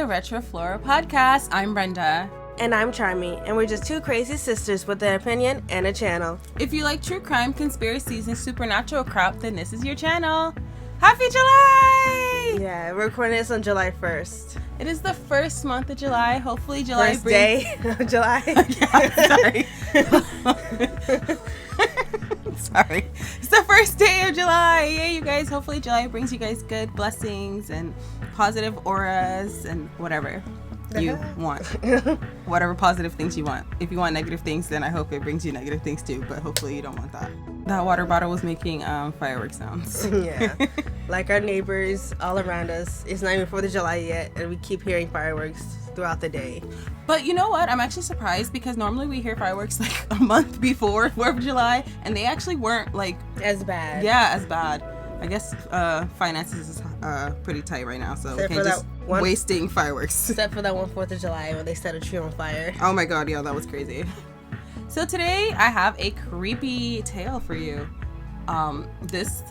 Retro Flora podcast. I'm Brenda. And I'm Charmy, and we're just two crazy sisters with an opinion and a channel. If you like true crime, conspiracies, and supernatural crap, then this is your channel. Happy July! Yeah, we're recording this on July 1st. It is the first month of July. Hopefully July First day of July. Sorry. It's the first day of July. Yay, you guys. Hopefully July brings you guys good blessings and positive auras and whatever you want. Whatever positive things you want. If you want negative things, then I hope it brings you negative things too, but hopefully you don't want that. That water bottle was making fireworks sounds. Yeah. Like our neighbors all around us. It's not even 4th of July yet, and we keep hearing fireworks throughout the day. But you know what? I'm actually surprised because normally we hear fireworks like a month before 4th of July, and they actually weren't like... As bad. Yeah, as bad. I guess finances is pretty tight right now, so we can't just wasting fireworks. Except for that one 4th of July when they set a tree on fire. Oh my god, yeah, that was crazy. So today I have a creepy tale for you. This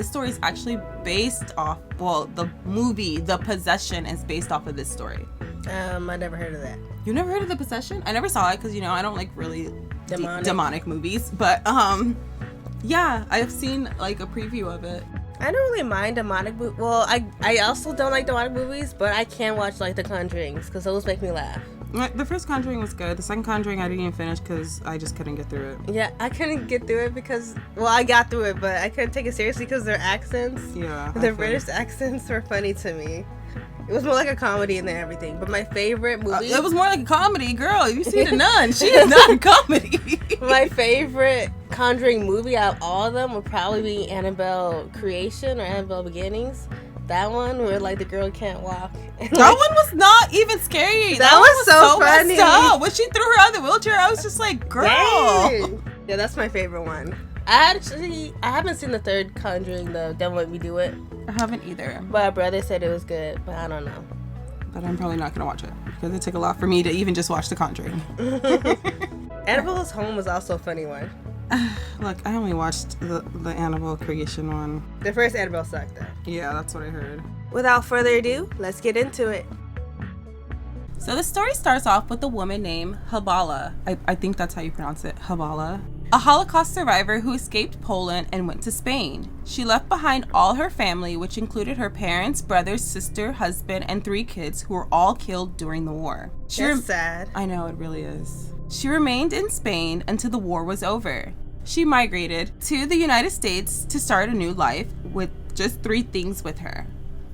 story is actually based off, well, the movie The Possession is based off of this story. I never heard of that. You never heard of The Possession? I never saw it because, I don't like really demonic movies, but yeah, I've seen like a preview of it. I don't really mind demonic movies. Well, I also don't like demonic movies, but I can watch like The Conjurings because those make me laugh. The first Conjuring was good. The second Conjuring I didn't even finish because I just couldn't get through it. Yeah, I couldn't get through it because, well, I got through it, but I couldn't take it seriously because their accents. Yeah. The British accents were funny to me. It was more like a comedy than everything. But my favorite movie... it was more like a comedy, girl. You see The Nun. She is not a comedy. My favorite Conjuring movie out of all of them would probably be Annabelle Creation or Annabelle Beginnings. That one where like the girl can't walk. That one was not even scary. That was so funny. When she threw her out of the wheelchair, I was just like, girl. Dang. Yeah, that's my favorite one. I haven't seen the third Conjuring though. Don't Let Me Do It. I haven't either. But my brother said it was good, but I don't know. But I'm probably not gonna watch it because it took a lot for me to even just watch The Conjuring. Annabelle's Home was also a funny one. Look, I only watched the Annabelle Creation one. The first Annabelle sucked though. Yeah, that's what I heard. Without further ado, let's get into it. So the story starts off with a woman named Habala. I think that's how you pronounce it, Habala. A Holocaust survivor who escaped Poland and went to Spain. She left behind all her family, which included her parents, brothers, sister, husband, and 3 kids who were all killed during the war. That's sad. I know, it really is. She remained in Spain until the war was over. She migrated to the United States to start a new life with just 3 things with her.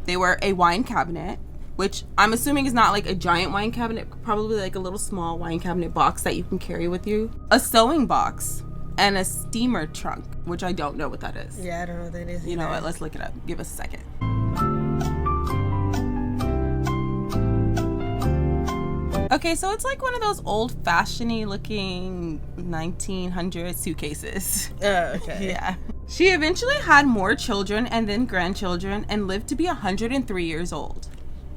They were a wine cabinet, which I'm assuming is not like a giant wine cabinet, probably like a little small wine cabinet box that you can carry with you, a sewing box, and a steamer trunk, which I don't know what that is. Yeah, I don't know what that is. You know what? Let's look it up. Give us a second. Okay, so it's like one of those old-fashioned looking 1900 suitcases. Oh, okay. Yeah. She eventually had more children and then grandchildren and lived to be 103 years old.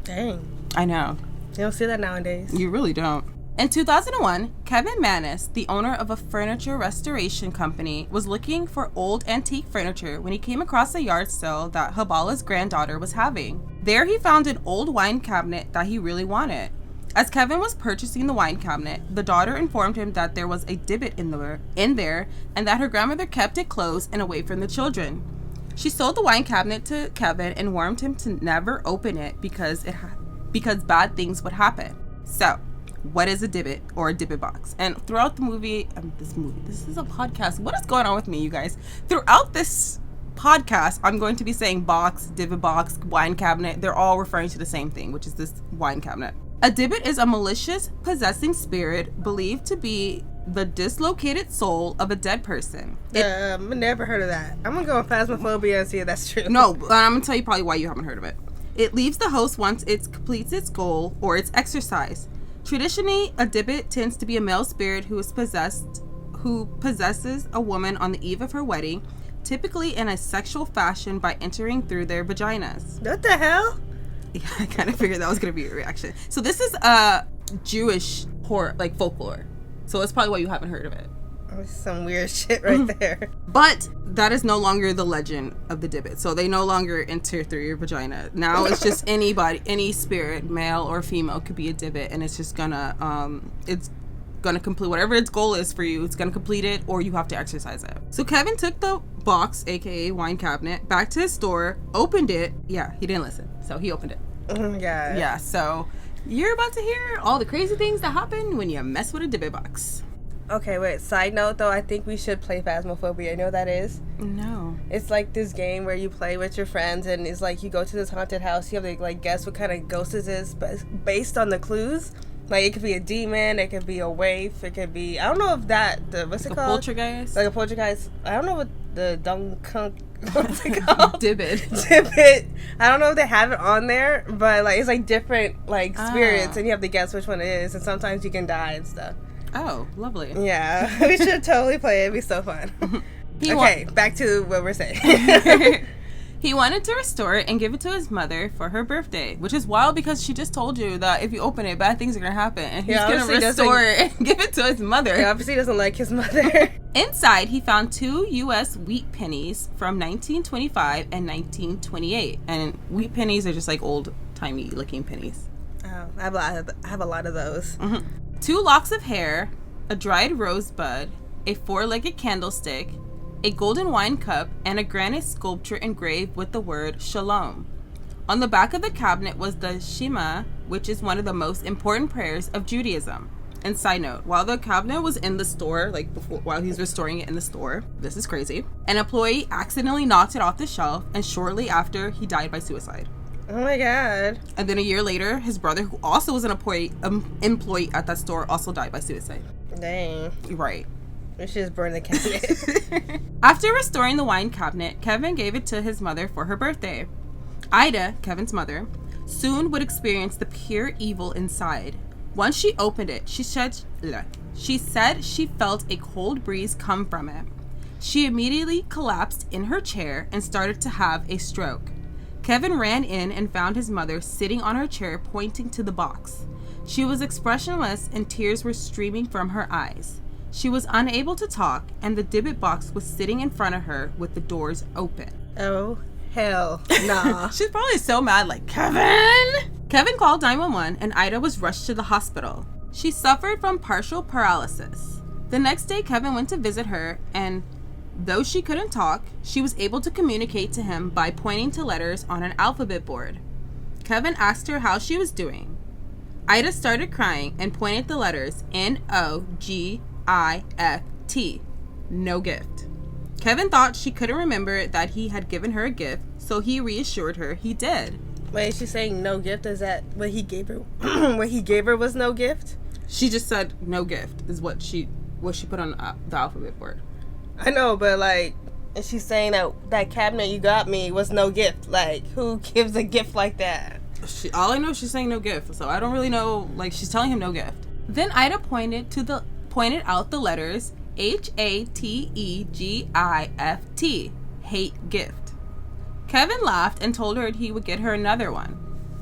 Dang. I know. You don't see that nowadays. You really don't. In 2001, Kevin Mannis, the owner of a furniture restoration company, was looking for old antique furniture when he came across a yard sale that Habala's granddaughter was having. There he found an old wine cabinet that he really wanted. As Kevin was purchasing the wine cabinet, the daughter informed him that there was a Dybbuk in there and that her grandmother kept it closed and away from the children. She sold the wine cabinet to Kevin and warned him to never open it because bad things would happen. So, what is a Dybbuk or a Dybbuk box? And throughout the movie, this is a podcast. What is going on with me, you guys? Throughout this podcast, I'm going to be saying box, Dybbuk box, wine cabinet. They're all referring to the same thing, which is this wine cabinet. A Dybbuk is a malicious, possessing spirit believed to be the dislocated soul of a dead person. I've never heard of that. I'm gonna go with Phasmophobia and see if that's true. No, I'm gonna tell you probably why you haven't heard of it. It leaves the host once it completes its goal or its exercise. Traditionally, a Dybbuk tends to be a male spirit who possesses a woman on the eve of her wedding, typically in a sexual fashion by entering through their vaginas. What the hell? Yeah, I kind of figured that was going to be your reaction. So this is Jewish horror, like folklore. So that's probably why you haven't heard of it. Some weird shit right there. But that is no longer the legend of the Dybbuk. So they no longer enter through your vagina. Now it's just anybody, any spirit, male or female, could be a Dybbuk, and it's just gonna complete whatever its goal is for you. It's gonna complete it, or you have to exercise it. So Kevin took the box, aka wine cabinet, back to his store, opened it. Yeah, he didn't listen, so he opened it. Oh my god. Yeah, so you're about to hear all the crazy things that happen when you mess with a Dybbuk box. Okay, wait. Side note, though, I think we should play Phasmophobia. You know what that is? No. It's like this game where you play with your friends, and it's like you go to this haunted house. You have to like guess what kind of ghost it is, but based on the clues. Like it could be a demon, it could be a waif, it could be, I don't know if what's it called? Poltergeist. Like a poltergeist. I don't know what the what's it called? Dybbuk. I don't know if they have it on there, but like it's like different like spirits, and you have to guess which one it is, and sometimes you can die and stuff. Oh, lovely. Yeah, we should totally play it. It'd be so fun. Back to what we're saying. He wanted to restore it and give it to his mother for her birthday, which is wild because she just told you that if you open it, bad things are going to happen. And he's going to restore it and give it to his mother. He obviously doesn't like his mother. Inside, he found 2 U.S. wheat pennies from 1925 and 1928. And wheat pennies are just like old-timey looking pennies. Oh, I have a lot of those. 2 locks of hair, a dried rosebud, a 4-legged candlestick, a golden wine cup, and a granite sculpture engraved with the word Shalom. On the back of the cabinet was the Shema, which is one of the most important prayers of Judaism. And side note, while the cabinet was in the store, while he's restoring it in the store, this is crazy, an employee accidentally knocked it off the shelf, and shortly after, he died by suicide. Oh my god. And then a year later, his brother, who also was an employee at that store, also died by suicide. Dang. Right. We should just burn the cabinet. After restoring the wine cabinet, Kevin gave it to his mother for her birthday. Ida, Kevin's mother, soon would experience the pure evil inside. Once she opened it, she said she felt a cold breeze come from it. She immediately collapsed in her chair and started to have a stroke. Kevin ran in and found his mother sitting on her chair pointing to the box. She was expressionless and tears were streaming from her eyes. She was unable to talk, and the Dybbuk box was sitting in front of her with the doors open. Oh, hell nah. She's probably so mad, like, Kevin! Kevin called 911, and Ida was rushed to the hospital. She suffered from partial paralysis. The next day, Kevin went to visit her, and though she couldn't talk, she was able to communicate to him by pointing to letters on an alphabet board. Kevin asked her how she was doing. Ida started crying and pointed the letters NOGIFT. No gift. Kevin thought she couldn't remember that he had given her a gift, so he reassured her he did. Wait, she's saying no gift? Is that what he gave her? What he gave her was no gift? She just said no gift is what she put on the alphabet board. I know, but like, and she's saying that cabinet you got me was no gift. Like, who gives a gift like that? All I know is she's saying no gift, so I don't really know. Like, she's telling him no gift. Then Ida pointed out the letters HATEGIFT, hate gift. Kevin laughed and told her he would get her another one.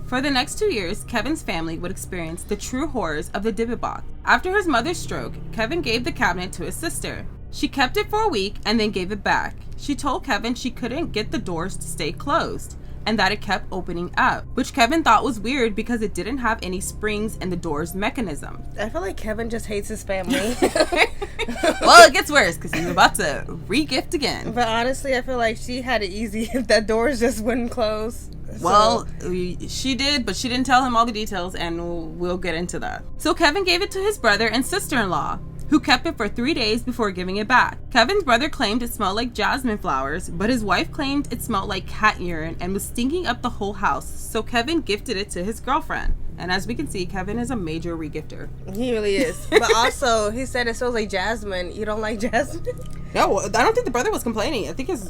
For the next 2 years, Kevin's family would experience the true horrors of the Dybbuk box. After his mother's stroke, Kevin gave the cabinet to his sister. She kept it for a week and then gave it back. She told Kevin she couldn't get the doors to stay closed and that it kept opening up, which Kevin thought was weird because it didn't have any springs in the door's mechanism. I feel like Kevin just hates his family. Well, it gets worse because he's about to re-gift again. But honestly, I feel like she had it easy if that doors just wouldn't close. Well, she did, but she didn't tell him all the details, and we'll get into that. So Kevin gave it to his brother and sister-in-law, who kept it for 3 days before giving it back. Kevin's brother claimed it smelled like jasmine flowers, but his wife claimed it smelled like cat urine and was stinking up the whole house, so Kevin gifted it to his girlfriend. And as we can see, Kevin is a major regifter. He really is. But also, he said it smells like jasmine. You don't like jasmine? No, I don't think the brother was complaining. I think his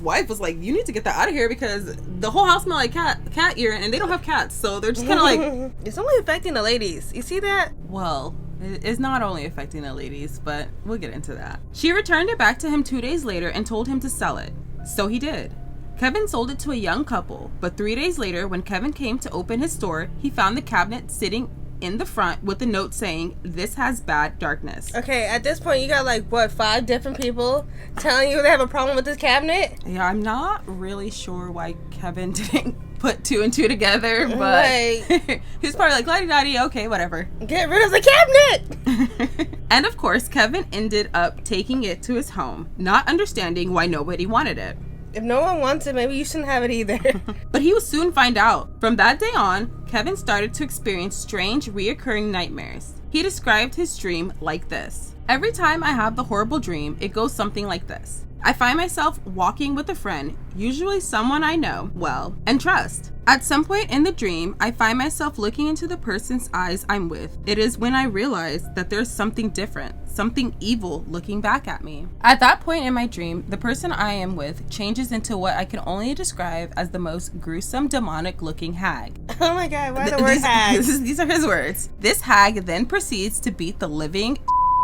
wife was like, you need to get that out of here because the whole house smelled like cat urine, and they don't have cats, so they're just kind of like... It's only affecting the ladies. You see that? Well... It's not only affecting the ladies, but we'll get into that. She returned it back to him 2 days later and told him to sell it. So he did. Kevin sold it to a young couple, but 3 days later, when Kevin came to open his store, he found the cabinet sitting in the front with a note saying, "This has bad darkness." Okay, at this point, you got like, what, 5 different people telling you they have a problem with this cabinet? Yeah, I'm not really sure why Kevin didn't put 2 and 2 together, but Right. he's probably like, "Ladi-dadi, okay, whatever." Get rid of the cabinet! And of course, Kevin ended up taking it to his home, not understanding why nobody wanted it. If no one wants it, maybe you shouldn't have it either. But he would soon find out. From that day on, Kevin started to experience strange, reoccurring nightmares. He described his dream like this. "Every time I have the horrible dream, it goes something like this. I find myself walking with a friend, usually someone I know well and trust. At some point in the dream, I find myself looking into the person's eyes I'm with. It is when I realize that there's something different, something evil looking back at me. At that point in my dream, the person I am with changes into what I can only describe as the most gruesome, demonic looking hag." Oh my god, why the word hag? These are his words. "This hag then proceeds to beat the living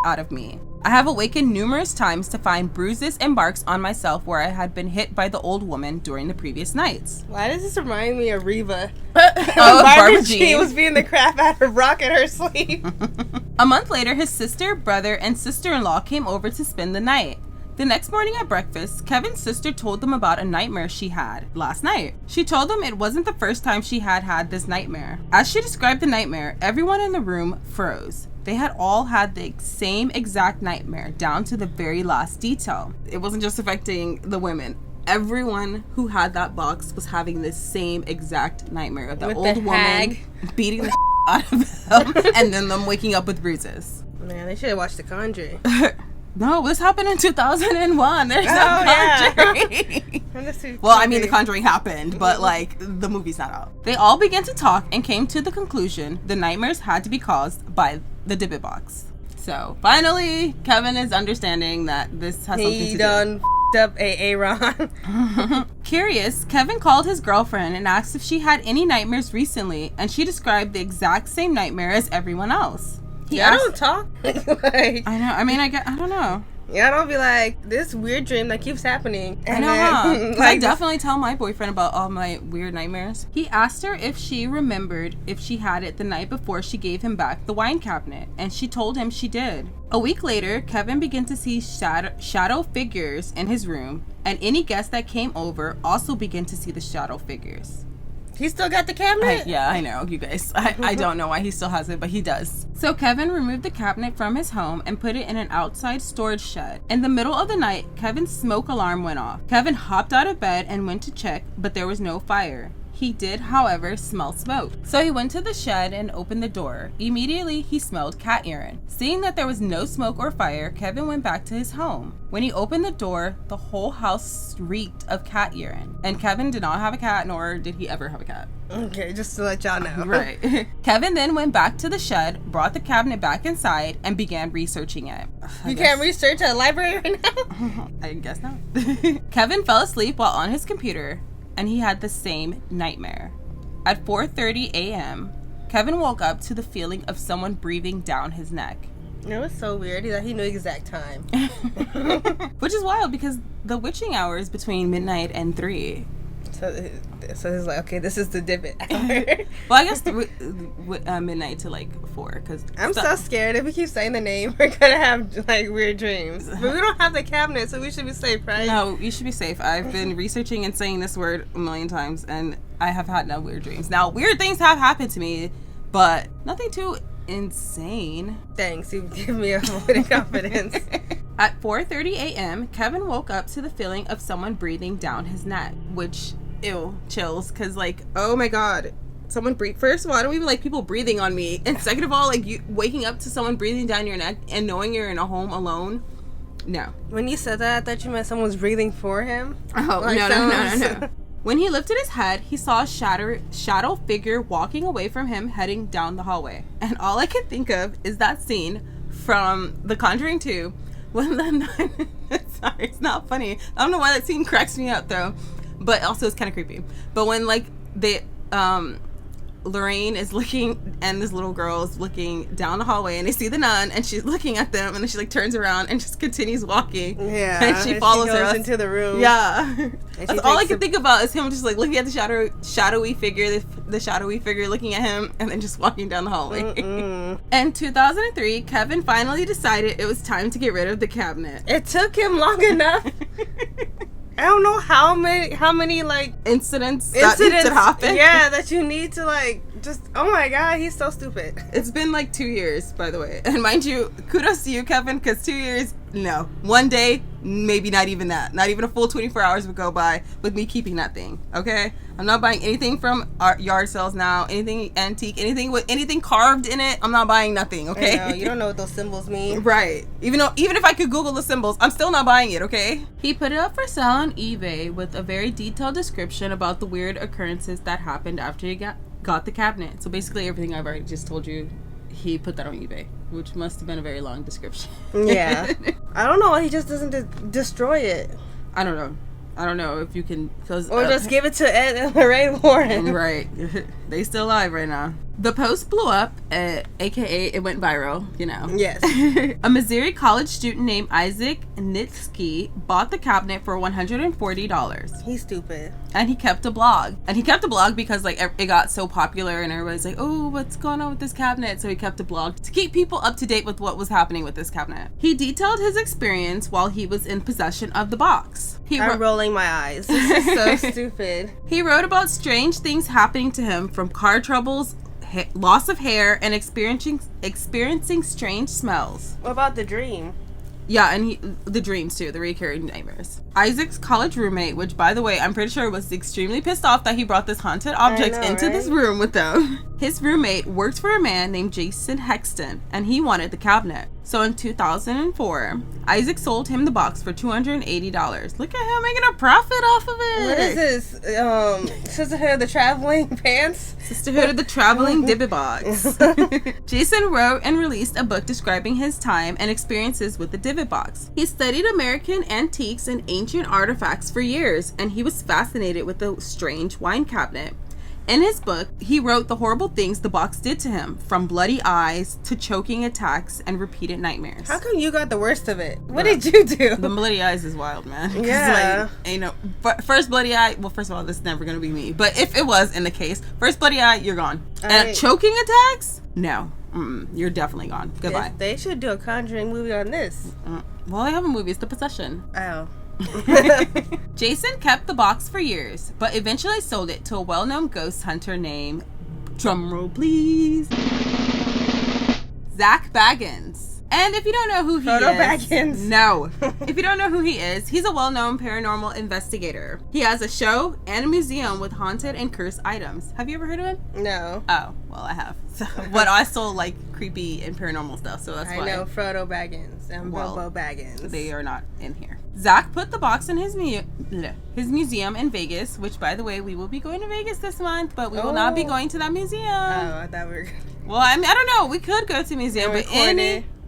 out of me. I have awakened numerous times to find bruises and marks on myself where I had been hit by the old woman during the previous nights." Why does this remind me of Reva? Oh, Barbara Jean Jean was beating the crap out of Rock in her sleep. A month later, his sister, brother, and sister-in-law came over to spend the night. The next morning at breakfast, Kevin's sister told them about a nightmare she had last night. She told them it wasn't the first time she had this nightmare. As she described the nightmare, everyone in the room froze. They had all had the same exact nightmare, down to the very last detail. It wasn't just affecting the women. Everyone who had that box was having this same exact nightmare of the With old the woman hag beating the out of them, and then them waking up with bruises. Man, they should have watched The Conjuring. No, this happened in 2001. There's no yeah. Conjuring. Well, I mean, The Conjuring happened, but like the movie's not out. They all began to talk and came to the conclusion the nightmares had to be caused by the Dybbuk Box. So finally, Kevin is understanding that this has something to do. He done up Aaron. Curious, Kevin called his girlfriend and asked if she had any nightmares recently, and she described the exact same nightmare as everyone else. I don't talk. Like, I know. I mean, I don't know. Yeah, I don't be like, this weird dream that keeps happening. And I know, huh? 'Cause I definitely tell my boyfriend about all my weird nightmares. He asked her if she remembered if she had it the night before she gave him back the wine cabinet, and she told him she did. A week later, Kevin began to see shadow figures in his room, and any guests that came over also began to see the shadow figures. He still got the cabinet? Yeah, I know, you guys. I don't know why he still has it, but he does. So Kevin removed the cabinet from his home and put it in an outside storage shed. In the middle of the night, Kevin's smoke alarm went off. Kevin hopped out of bed and went to check, but there was no fire. He did, however, smell smoke. So he went to the shed and opened the door. Immediately, he smelled cat urine. Seeing that there was no smoke or fire, Kevin went back to his home. When he opened the door, the whole house reeked of cat urine. And Kevin did not have a cat, nor did he ever have a cat. Okay, just to let y'all know. Right. Kevin then went back to the shed, brought the cabinet back inside, and began researching it. You can't research at a library right now? I guess not. Kevin fell asleep while on his computer, and he had the same nightmare. At 4:30 a.m., Kevin woke up to the feeling of someone breathing down his neck. It was so weird. He knew exact time. Which is wild because the witching hour is between midnight and 3. So he's like, okay, this is the Dybbuk hour. Well, I guess midnight to like 4. Cause I'm so scared. If we keep saying the name, we're gonna have like weird dreams. But we don't have the cabinet, so we should be safe, right? No, you should be safe. I've been researching and saying this word a million times, and I have had no weird dreams. Now, weird things have happened to me, but nothing too insane. Thanks, you give me a vote of confidence. At 4:30 a.m., Kevin woke up to the feeling of someone breathing down his neck, which, ew, chills, because, like, oh my god, someone breathe. First of all, I don't even like people breathing on me, and second of all, like, you waking up to someone breathing down your neck and knowing you're in a home alone, no. When you said that, I thought you meant someone was breathing for him. Oh, like no. When he lifted his head, he saw a shadow figure walking away from him, heading down the hallway. And all I can think of is that scene from The Conjuring 2, when the sorry, it's not funny. I don't know why that scene cracks me up though, but also it's kind of creepy. But when like they Lorraine is looking, and this little girl is looking down the hallway, and they see the nun, and she's looking at them, and then she like turns around and just continues walking. Yeah, and she follows goes her into the room. Yeah, that's all I can think about is him just like looking at the shadowy figure, the shadowy figure looking at him, and then just walking down the hallway. In 2003, Kevin finally decided it was time to get rid of the cabinet. It took him long enough. I don't know how many like incidents that need to happen. Yeah, that you need to like just. Oh my god, he's so stupid. It's been like 2 years, by the way, and mind you, kudos to you, Kevin, because 2 years. No, one day, maybe not even that. Not even a full 24 hours would go by with me keeping that thing. Okay, I'm not buying anything from our yard sales now. Anything antique, anything with anything carved in it. I'm not buying nothing. Okay, I know, you don't know what those symbols mean, right? Even if I could Google the symbols, I'm still not buying it. Okay. He put it up for sale on eBay with a very detailed description about the weird occurrences that happened after he got the cabinet. So basically, everything I've already just told you. He put that on eBay, which must have been a very long description. Yeah. I don't know why he just doesn't destroy it. I don't know if you can... Or just give it to Ed and Lorraine Warren. Right. They still alive right now. The post blew up, aka it went viral, you know. Yes. A Missouri college student named Isaac Nitsky bought the cabinet for $140. He's stupid. And he kept a blog. Because like it got so popular and everybody's like, oh, what's going on with this cabinet? So he kept a blog to keep people up to date with what was happening with this cabinet. He detailed his experience while he was in possession of the box. I'm rolling my eyes. This is so stupid. He wrote about strange things happening to him, from car troubles, loss of hair, and experiencing strange smells. What about the dream? Yeah, and the dreams too, the recurring nightmares. Isaac's college roommate, which by the way, I'm pretty sure was extremely pissed off that he brought this haunted object into this room with them. His roommate worked for a man named Jason Hexton, and he wanted the cabinet. So in 2004, Isaac sold him the box for $280. Look at him making a profit off of it. What is this? Sisterhood of the Traveling Pants? Sisterhood of the Traveling Dybbuk Box. Jason wrote and released a book describing his time and experiences with the Dybbuk Box. He studied American antiques and ancient artifacts for years, and he was fascinated with the strange wine cabinet. In his book, he wrote the horrible things the box did to him, from bloody eyes to choking attacks and repeated nightmares. How come you got the worst of it? What did you do? The bloody eyes is wild, man. Yeah. Like, ain't no, first bloody eye, well, first of all, this is never going to be me. But if it was in the case, first bloody eye, you're gone. And choking attacks? No. You're definitely gone. Goodbye. They should do a Conjuring movie on this. Well, they have a movie. It's The Possession. Oh. Jason kept the box for years, but eventually sold it to a well-known ghost hunter named, drumroll please, Zach Baggins. And if you don't know who he is, Baggins. No. If you don't know who he is, he's a well-known paranormal investigator. He has a show and a museum with haunted and cursed items. Have you ever heard of him? No. Oh, well, I have. So, but I still like creepy and paranormal stuff, so that's why. I know Frodo Baggins and Bilbo Baggins. They are not in here. Zach put the box in his museum in Vegas, which, by the way, we will be going to Vegas this month, but we will not be going to that museum. Oh, I thought we were. Well, I mean, I don't know. We could go to a museum, but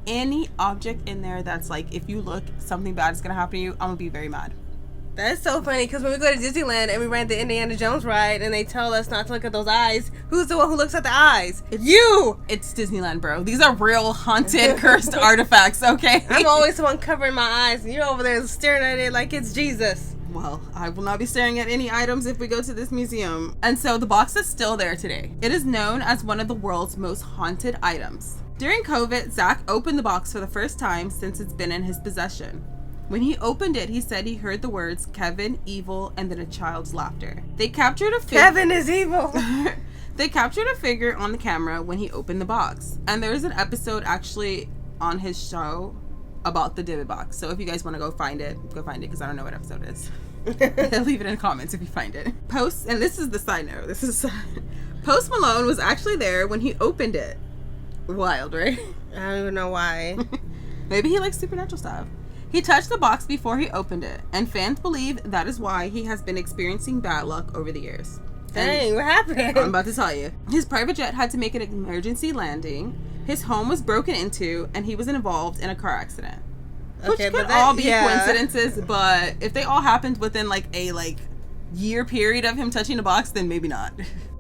any object in there that's like, if you look, something bad is gonna happen to you, I'm gonna be very mad. That's so funny, because when we go to Disneyland and we rent the Indiana Jones ride and they tell us not to look at those eyes, who's the one who looks at the eyes? You! It's Disneyland, bro. These are real haunted, cursed artifacts, okay? I'm always the one covering my eyes, and you're over there staring at it like it's Jesus. Well, I will not be staring at any items if we go to this museum. And so the box is still there today. It is known as one of the world's most haunted items. During COVID, Zach opened the box for the first time since it's been in his possession. When he opened it, he said he heard the words Kevin, evil, and then a child's laughter. They captured a figure. Kevin is evil. They captured a figure on the camera when he opened the box. And there is an episode actually on his show about the Dybbuk Box. So if you guys want to go find it because I don't know what episode it is. Leave it in the comments if you find it. And this is the side note. Post Malone was actually there when he opened it. Wild, right? I don't even know why. Maybe he likes supernatural stuff. He touched the box before he opened it, and fans believe that is why he has been experiencing bad luck over the years. Dang, what happened? I'm about to tell you. His private jet had to make an emergency landing. His home was broken into, and he was involved in a car accident. Which could all be coincidences, but if they all happened within like a year period of him touching a box, then maybe not.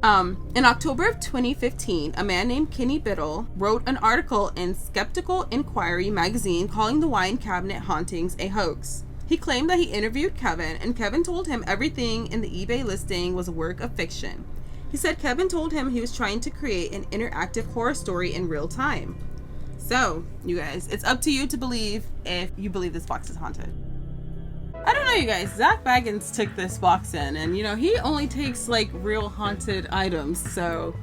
In October of 2015, a man named Kenny Biddle wrote an article in Skeptical Inquiry magazine calling the wine cabinet hauntings a hoax. He claimed that he interviewed Kevin, and Kevin told him everything in the eBay listing was a work of fiction. He said Kevin told him he was trying to create an interactive horror story in real time. So, you guys, it's up to you to believe if you believe this box is haunted. I don't know, you guys. Zach Baggins took this box in, and, he only takes, real haunted items, so...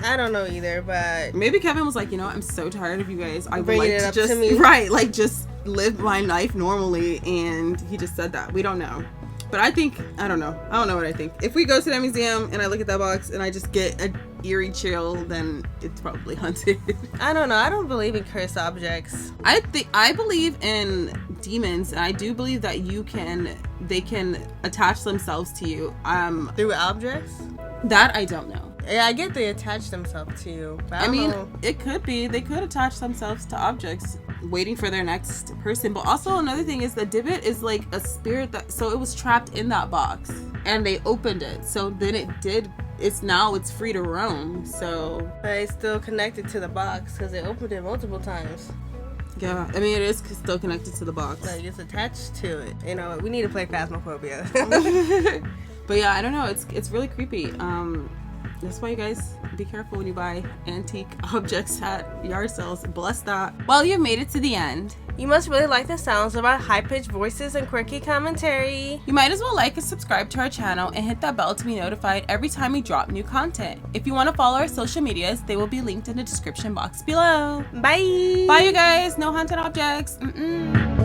I don't know either, but... Maybe Kevin was like, I'm so tired of you guys. I would bringing like it to up just... to me. Right, just live my life normally, and he just said that. We don't know. But I don't know. I don't know what I think. If we go to that museum and I look at that box and I just get an eerie chill, then it's probably haunted. I don't know. I don't believe in cursed objects. I believe in demons, and I do believe that they can attach themselves to you. Through objects? That I don't know. Yeah, I get they attach themselves to you. But I don't know. It could be. They could attach themselves to objects, waiting for their next person. But also another thing is that Dybbuk is like a spirit so it was trapped in that box, and they opened it. So then it's free to roam. So but it's still connected to the box because they opened it multiple times. Yeah, it is still connected to the box. Like it's attached to it. We need to play Phasmophobia. But yeah, I don't know. It's really creepy. That's why you guys be careful when you buy antique objects at yard sales. Bless that. Well, you've made it to the end. You must really like the sounds of our high-pitched voices and quirky commentary. You might as well like and subscribe to our channel and hit that bell to be notified every time we drop new content. If you want to follow our social medias, they will be linked in the description box below. Bye. Bye, you guys. No haunted objects. Mm-mm.